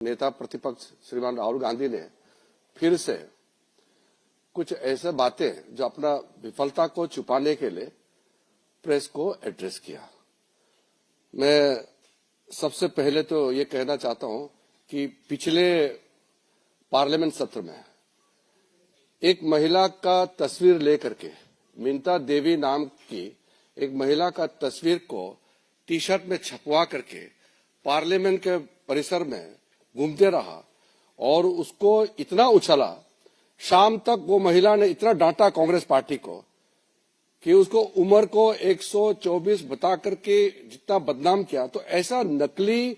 नेता प्रतिपक्ष श्रीमान राहुल गांधी ने फिर से कुछ ऐसे बातें जो अपना विफलता को छुपाने के लिए प्रेस को एड्रेस किया। मैं सबसे पहले तो ये कहना चाहता हूं कि पिछले पार्लियामेंट सत्र में एक महिला का तस्वीर लेकर के, मिंता देवी नाम की एक महिला का तस्वीर को टी शर्ट में छपवा करके पार्लियामेंट के परिसर में घूमते रहा और उसको इतना उछला, शाम तक वो महिला ने इतना डांटा कांग्रेस पार्टी को कि उसको उम्र को 124 बता करके जितना बदनाम किया। तो ऐसा नकली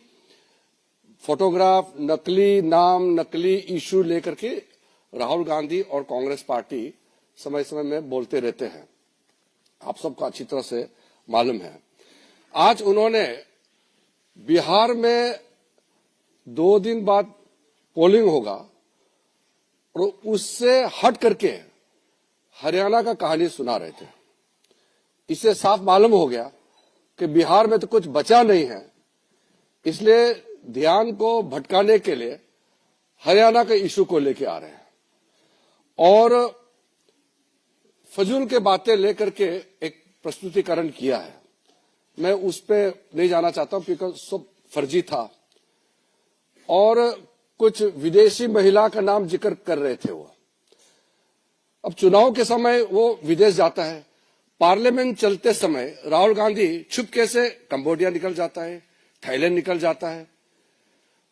फोटोग्राफ, नकली नाम, नकली इश्यू लेकर के राहुल गांधी और कांग्रेस पार्टी समय समय में बोलते रहते हैं, आप सबको अच्छी तरह से मालूम है। आज उन्होंने बिहार में 2 दिन बाद पोलिंग होगा और उससे हट करके हरियाणा का कहानी सुना रहे थे। इससे साफ मालूम हो गया कि बिहार में तो कुछ बचा नहीं है, इसलिए ध्यान को भटकाने के लिए हरियाणा के इशू को लेके आ रहे हैं और फजूल के बातें लेकर के एक प्रस्तुतिकरण किया है। मैं उस पे नहीं जाना चाहता हूं क्योंकि सब फर्जी था और कुछ विदेशी महिला का नाम जिक्र कर रहे थे वो। अब चुनाव के समय वो विदेश जाता है, पार्लियामेंट चलते समय राहुल गांधी छुपके से कंबोडिया निकल जाता है, थाईलैंड निकल जाता है।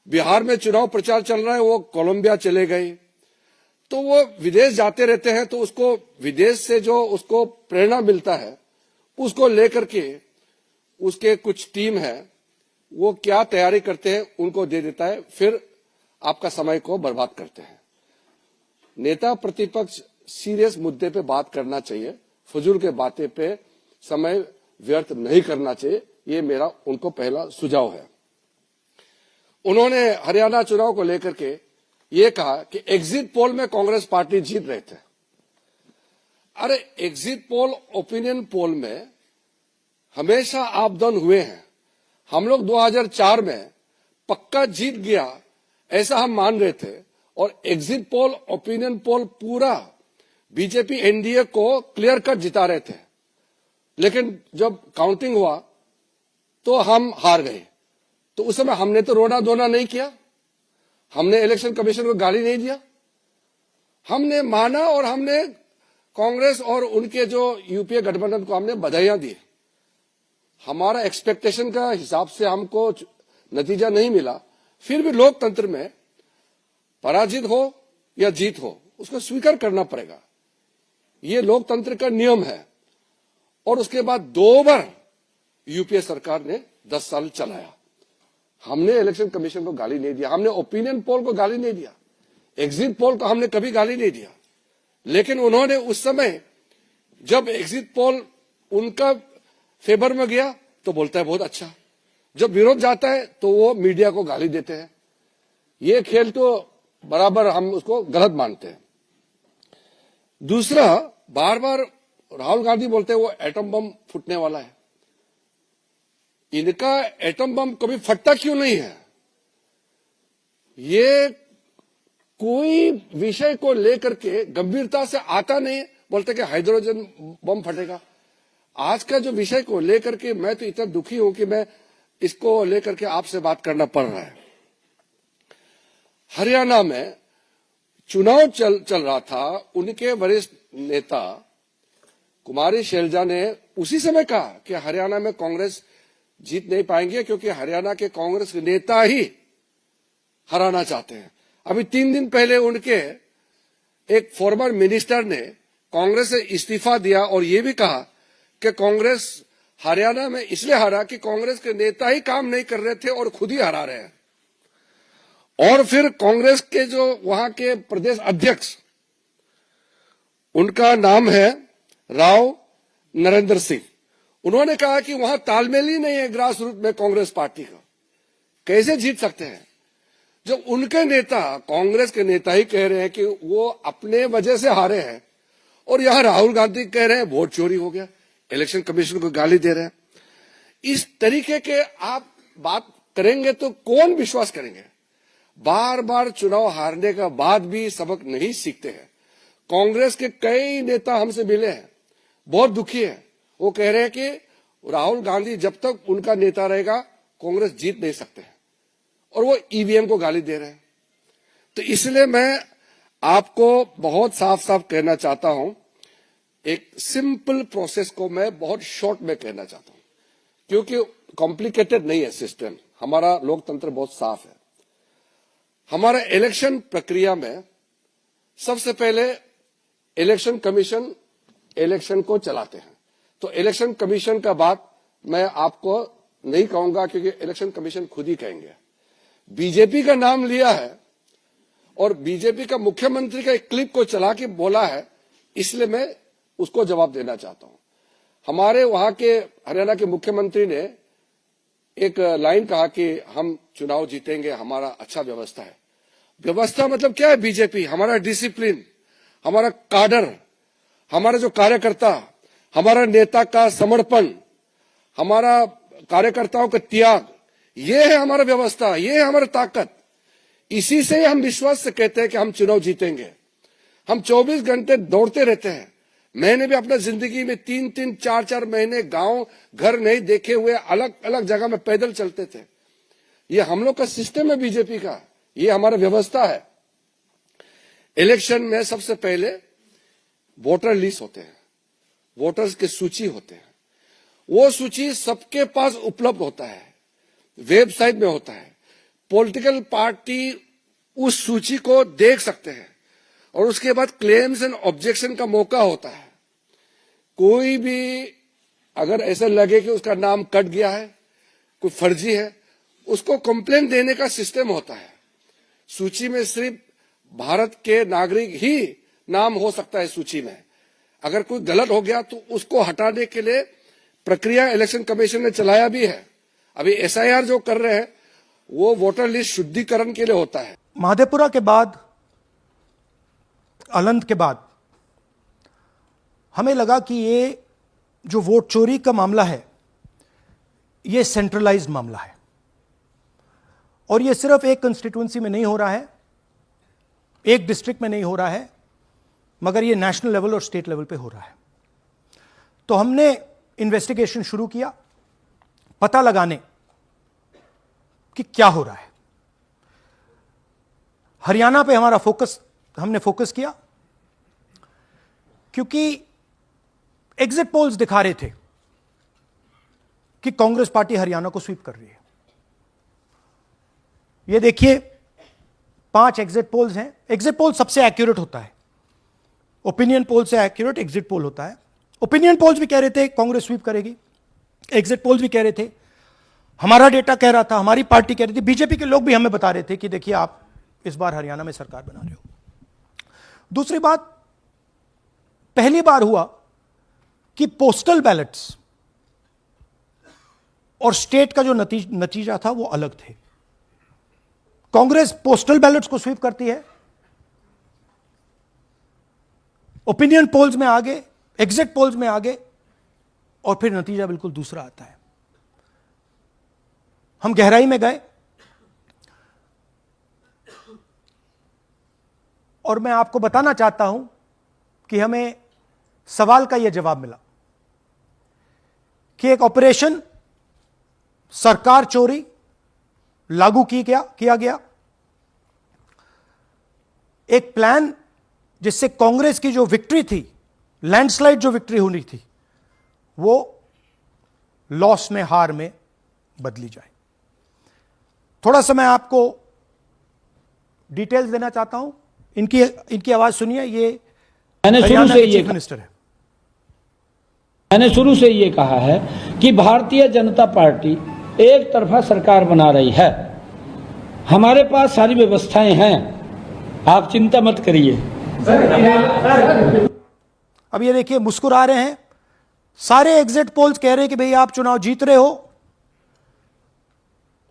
बिहार में चुनाव प्रचार चल रहा है, वो कोलंबिया चले गए। तो वो विदेश जाते रहते हैं, तो उसको विदेश से जो उसको प्रेरणा मिलता है उसको लेकर के उसके कुछ टीम है, वो क्या तैयारी करते हैं उनको दे देता है, फिर आपका समय को बर्बाद करते हैं। नेता प्रतिपक्ष सीरियस मुद्दे पे बात करना चाहिए, फजूल के बातें पे समय व्यर्थ नहीं करना चाहिए, ये मेरा उनको पहला सुझाव है। उन्होंने हरियाणा चुनाव को लेकर के ये कहा कि एग्जिट पोल में कांग्रेस पार्टी जीत रहे थे। अरे एग्जिट पोल, ओपिनियन पोल में हमेशा आप डाउन हुए हैं। हम लोग 2004 में पक्का जीत गया ऐसा हम मान रहे थे और एग्जिट पोल, ओपिनियन पोल पूरा बीजेपी एनडीए को क्लियर कट जिता रहे थे, लेकिन जब काउंटिंग हुआ तो हम हार गए। तो उस समय हमने तो रोना धोना नहीं किया, हमने इलेक्शन कमीशन को गाली नहीं दिया, हमने माना और हमने कांग्रेस और उनके जो यूपीए गठबंधन को हमने बधाइयां दी। हमारा एक्सपेक्टेशन का हिसाब से हमको नतीजा नहीं मिला, फिर भी लोकतंत्र में पराजित हो या जीत हो उसको स्वीकार करना पड़ेगा, ये लोकतंत्र का नियम है। और उसके बाद 2 बार यूपीए सरकार ने 10 साल चलाया। हमने इलेक्शन कमीशन को गाली नहीं दिया, हमने ओपिनियन पोल को गाली नहीं दिया, एग्जिट पोल को हमने कभी गाली नहीं दिया। लेकिन उन्होंने उस समय जब एग्जिट पोल उनका फेवर में गया तो बोलता है बहुत अच्छा, जब विरोध जाता है तो वो मीडिया को गाली देते हैं। ये खेल तो बराबर हम उसको गलत मानते हैं। दूसरा, बार बार राहुल गांधी बोलते हैं वो एटम बम फूटने वाला है। इनका एटम बम कभी फटता क्यों नहीं है? ये कोई विषय को लेकर के गंभीरता से आता नहीं, बोलते कि हाइड्रोजन बम फटेगा। आज का जो विषय को लेकर के मैं तो इतना दुखी हूं कि मैं इसको लेकर के आपसे बात करना पड़ रहा है। हरियाणा में चुनाव चल रहा था, उनके वरिष्ठ नेता कुमारी शैलजा ने उसी समय कहा कि हरियाणा में कांग्रेस जीत नहीं पाएंगे क्योंकि हरियाणा के कांग्रेस के नेता ही हराना चाहते हैं। अभी 3 दिन पहले उनके एक फॉर्मर मिनिस्टर ने कांग्रेस से इस्तीफा दिया और ये भी कहा कि कांग्रेस हरियाणा में इसलिए हारा कि कांग्रेस के नेता ही काम नहीं कर रहे थे और खुद ही हरा रहे हैं। और फिर कांग्रेस के जो वहां के प्रदेश अध्यक्ष, उनका नाम है राव नरेंद्र सिंह, उन्होंने कहा कि वहां तालमेल ही नहीं है ग्रास रूट में कांग्रेस पार्टी का, कैसे जीत सकते हैं? जब उनके नेता, कांग्रेस के नेता ही कह रहे हैं कि वो अपने वजह से हारे हैं और यहां राहुल गांधी कह रहे हैं वोट चोरी हो गया, इलेक्शन कमीशन को गाली दे रहे हैं। इस तरीके के आप बात करेंगे तो कौन विश्वास करेंगे? बार बार चुनाव हारने के बाद भी सबक नहीं सीखते हैं। कांग्रेस के कई नेता हमसे मिले हैं, बहुत दुखी है। वो कह रहे हैं कि राहुल गांधी जब तक उनका नेता रहेगा कांग्रेस जीत नहीं सकते हैं, और वो ईवीएम को गाली दे रहे हैं। तो इसलिए मैं आपको बहुत साफ साफ कहना चाहता हूं, एक सिंपल प्रोसेस को मैं बहुत शॉर्ट में कहना चाहता हूं, क्योंकि कॉम्प्लिकेटेड नहीं है सिस्टम। हमारा लोकतंत्र बहुत साफ है। हमारा इलेक्शन प्रक्रिया में सबसे पहले इलेक्शन कमीशन इलेक्शन को चलाते हैं। तो इलेक्शन कमीशन का बात मैं आपको नहीं कहूंगा, क्योंकि इलेक्शन कमीशन खुद ही कहेंगे। बीजेपी का नाम लिया है और बीजेपी का मुख्यमंत्री का एक क्लिप को चला के बोला है, इसलिए मैं उसको जवाब देना चाहता हूं। हमारे वहां के हरियाणा के मुख्यमंत्री ने एक लाइन कहा कि हम चुनाव जीतेंगे, हमारा अच्छा व्यवस्था है। व्यवस्था मतलब क्या है? बीजेपी, हमारा डिसिप्लिन, हमारा काडर, हमारा जो कार्यकर्ता, हमारा नेता का समर्पण, हमारा कार्यकर्ताओं का त्याग, ये है हमारा व्यवस्था, ये है हमारी ताकत। इसी से हम विश्वास से कहते हैं कि हम चुनाव जीतेंगे। हम 24 घंटे दौड़ते रहते हैं। मैंने भी अपना जिंदगी में 3-3, 4-4 महीने गांव घर नहीं देखे हुए अलग अलग जगह में पैदल चलते थे। ये हम लोग का सिस्टम है बीजेपी का, ये हमारा व्यवस्था है। इलेक्शन में सबसे पहले वोटर लिस्ट होते हैं, वोटर्स की सूची होते हैं। वो सूची सबके पास उपलब्ध होता है, वेबसाइट में होता है। पॉलिटिकल पार्टी उस सूची को देख सकते हैं और उसके बाद क्लेम्स एंड ऑब्जेक्शन का मौका होता है। कोई भी अगर ऐसा लगे कि उसका नाम कट गया है, कोई फर्जी है, उसको कंप्लेंट देने का सिस्टम होता है। सूची में सिर्फ भारत के नागरिक ही नाम हो सकता है सूची में। अगर कोई गलत हो गया तो उसको हटाने के लिए प्रक्रिया इलेक्शन कमीशन ने चलाया भी है। अभी एसआईआर जो कर रहे हैं वो वोटर लिस्ट शुद्धिकरण के लिए होता है। महादेवपुरा के बाद, अलंध के बाद हमें लगा कि ये जो वोट चोरी का मामला है ये सेंट्रलाइज्ड मामला है और ये सिर्फ एक कंस्टिट्यूएंसी में नहीं हो रहा है, एक डिस्ट्रिक्ट में नहीं हो रहा है, मगर ये नेशनल लेवल और स्टेट लेवल पे हो रहा है। तो हमने इन्वेस्टिगेशन शुरू किया, पता लगाने कि क्या हो रहा है। हरियाणा पे हमने फोकस किया क्योंकि एग्जिट पोल्स दिखा रहे थे कि कांग्रेस पार्टी हरियाणा को स्वीप कर रही है। ये देखिए 5 एग्जिट पोल्स हैं। एग्जिट पोल सबसे एक्यूरेट होता है, ओपिनियन पोल से एक्यूरेट एग्जिट पोल होता है। ओपिनियन पोल्स भी कह रहे थे कांग्रेस स्वीप करेगी, एग्जिट पोल्स भी कह रहे थे, हमारा डेटा कह रहा था, हमारी पार्टी कह रही थी, बीजेपी के लोग भी हमें बता रहे थे कि देखिए आप इस बार हरियाणा में सरकार बना रहे हो। दूसरी बात, पहली बार हुआ कि पोस्टल बैलेट्स और स्टेट का जो नतीजा था वो अलग थे। कांग्रेस पोस्टल बैलेट्स को स्वीप करती है, ओपिनियन पोल्स में आगे, एग्जिट पोल्स में आगे, और फिर नतीजा बिल्कुल दूसरा आता है। हम गहराई में गए और मैं आपको बताना चाहता हूं कि हमें सवाल का यह जवाब मिला कि एक ऑपरेशन सरकार चोरी लागू किया गया, एक प्लान जिससे कांग्रेस की जो विक्ट्री थी, लैंडस्लाइड जो विक्ट्री होनी थी, वो लॉस में, हार में बदली जाए। थोड़ा सा मैं आपको डिटेल्स देना चाहता हूं। इनकी आवाज सुनिए। ये मैंने शुरू से ये चीफ मिनिस्टर है। मैंने शुरू से ये कहा है कि भारतीय जनता पार्टी एक तरफा सरकार बना रही है। हमारे पास सारी व्यवस्थाएं हैं, आप चिंता मत करिए। अब ये देखिए मुस्कुरा रहे हैं। सारे एग्जिट पोल्स कह रहे हैं कि भाई आप चुनाव जीत रहे हो,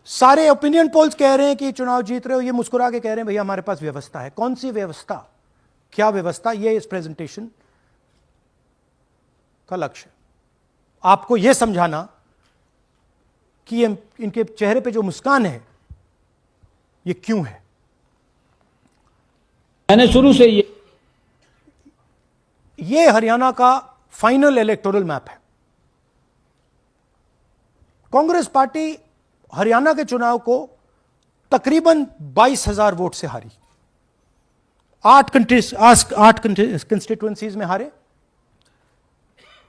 सारे ओपिनियन पोल्स कह रहे हैं कि चुनाव जीत रहे हो। ये मुस्कुरा के कह रहे हैं भैया हमारे पास व्यवस्था है। कौन सी व्यवस्था, क्या व्यवस्था, ये इस प्रेजेंटेशन का लक्ष्य है। आपको यह समझाना कि इनके चेहरे पे जो मुस्कान है ये क्यों है। मैंने शुरू से ये हरियाणा का फाइनल इलेक्टोरल मैप है। कांग्रेस पार्टी हरियाणा के चुनाव को तकरीबन 22,000 वोट से हारी। 8 कंस्टिट्यूएंसीज में हारे।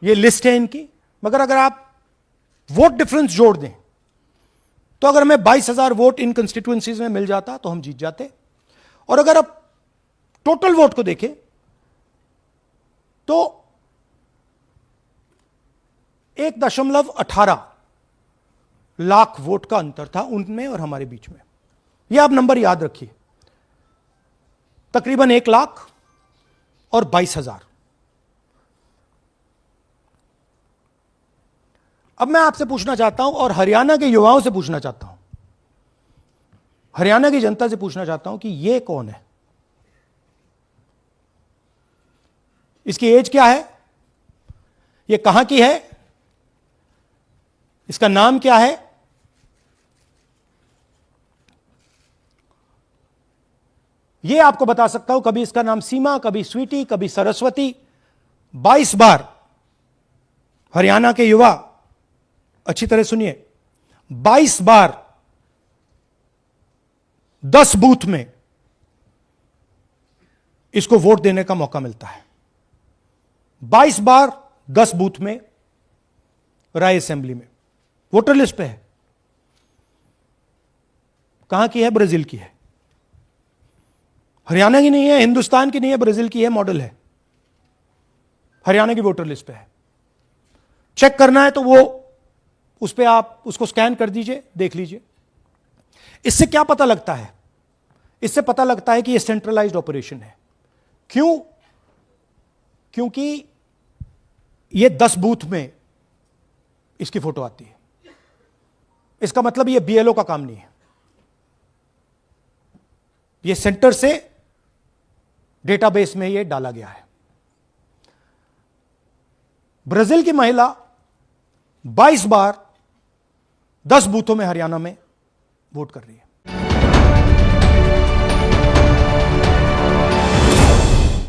ये लिस्ट है इनकी। मगर अगर आप वोट डिफरेंस जोड़ दें तो अगर हमें 22,000 वोट इन कंस्टिट्यूएंसीज में मिल जाता तो हम जीत जाते। और अगर आप टोटल वोट को देखें तो 1.18 लाख वोट का अंतर था उनमें और हमारे बीच में। यह आप नंबर याद रखिए, तकरीबन 1 लाख और 22,000। अब मैं आपसे पूछना चाहता हूं और हरियाणा के युवाओं से पूछना चाहता हूं, हरियाणा की जनता से पूछना चाहता हूं कि यह कौन है, इसकी एज क्या है, यह कहां की है, इसका नाम क्या है, यह आपको बता सकता हूं। कभी इसका नाम सीमा, कभी स्वीटी, कभी सरस्वती। 22 बार हरियाणा के युवा, अच्छी तरह सुनिए, 22 बार 10 बूथ में इसको वोट देने का मौका मिलता है। 22 बार 10 बूथ में राय असेंबली में। वोटर लिस्ट पे है। कहां की है? ब्राजील की है। हरियाणा की नहीं है, हिंदुस्तान की नहीं है, ब्राजील की है, मॉडल है। हरियाणा की वोटर लिस्ट पे है। चेक करना है तो वो उस पे आप उसको स्कैन कर दीजिए, देख लीजिए। इससे क्या पता लगता है? इससे पता लगता है कि यह सेंट्रलाइज्ड ऑपरेशन है। क्यों? क्योंकि यह 10 बूथ में इसकी फोटो आती है। इसका मतलब यह बीएलओ का काम नहीं है। यह सेंटर से डेटाबेस में यह डाला गया है। ब्राजील की महिला 22 बार 10 बूथों में हरियाणा में वोट कर रही है।